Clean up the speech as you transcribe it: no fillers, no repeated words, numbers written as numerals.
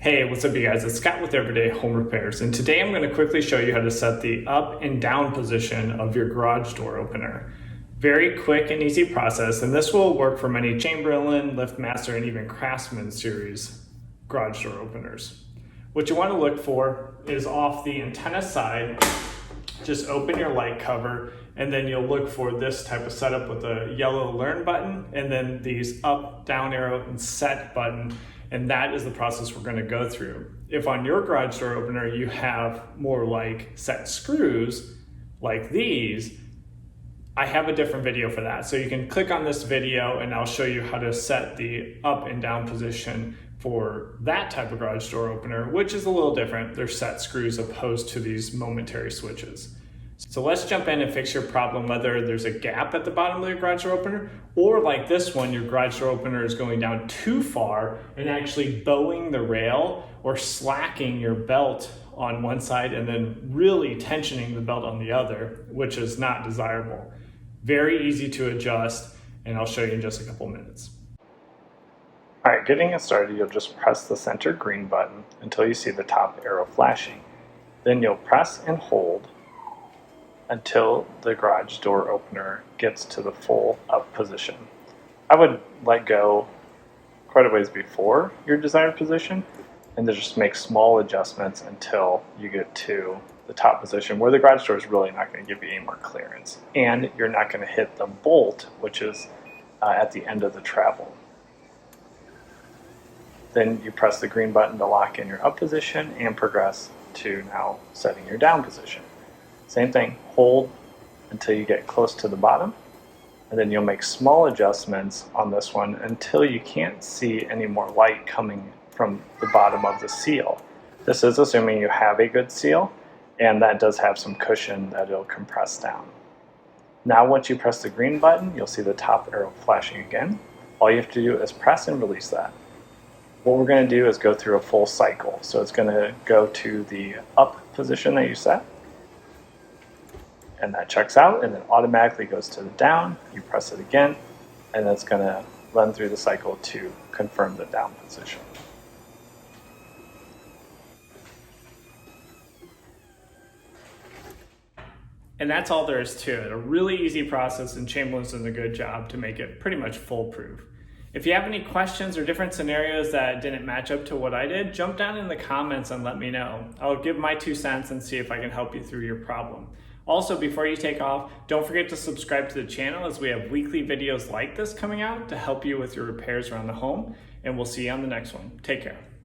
Hey, what's up you guys? It's Scott with Everyday Home Repairs, and today I'm going to quickly show you how to set the up and down position of your garage door opener. Very quick and easy process, and this will work for many Chamberlain, LiftMaster, and even Craftsman series garage door openers. What you want to look for is off the antenna side, just open your light cover, and then you'll look for this type of setup with a yellow learn button, and then these up, down arrow, and set button. And that is the process we're going to go through. If on your garage door opener you have more like set screws like these, I have a different video for that. So you can click on this video and I'll show you how to set the up and down position for that type of garage door opener, which is a little different. They're set screws opposed to these momentary switches. So let's jump in and fix your problem, whether there's a gap at the bottom of your garage door opener, or like this one, your garage door opener is going down too far and actually bowing the rail or slacking your belt on one side and then really tensioning the belt on the other, which is not desirable. Very easy to adjust, and I'll show you in just a couple minutes. All right, getting it started, you'll just press the center green button until you see the top arrow flashing. Then you'll press and hold until the garage door opener gets to the full up position. I would let go quite a ways before your desired position and then just make small adjustments until you get to the top position where the garage door is really not going to give you any more clearance, and you're not going to hit the bolt, which is at the end of the travel. Then you press the green button to lock in your up position and progress to now setting your down position. Same thing, hold until you get close to the bottom, and then you'll make small adjustments on this one until you can't see any more light coming from the bottom of the seal. This is assuming you have a good seal, and that does have some cushion that it'll compress down. Now once you press the green button, you'll see the top arrow flashing again. All you have to do is press and release that. What we're going to do is go through a full cycle. So it's going to go to the up position that you set, and that checks out, and then automatically goes to the down. You press it again, and it's going to run through the cycle to confirm the down position. And that's all there is to it. A really easy process, and Chamberlain's done a good job to make it pretty much foolproof. If you have any questions or different scenarios that didn't match up to what I did, jump down in the comments and let me know. I'll give my 2 cents and see if I can help you through your problem. Also, before you take off, don't forget to subscribe to the channel, as we have weekly videos like this coming out to help you with your repairs around the home, and we'll see you on the next one. Take care.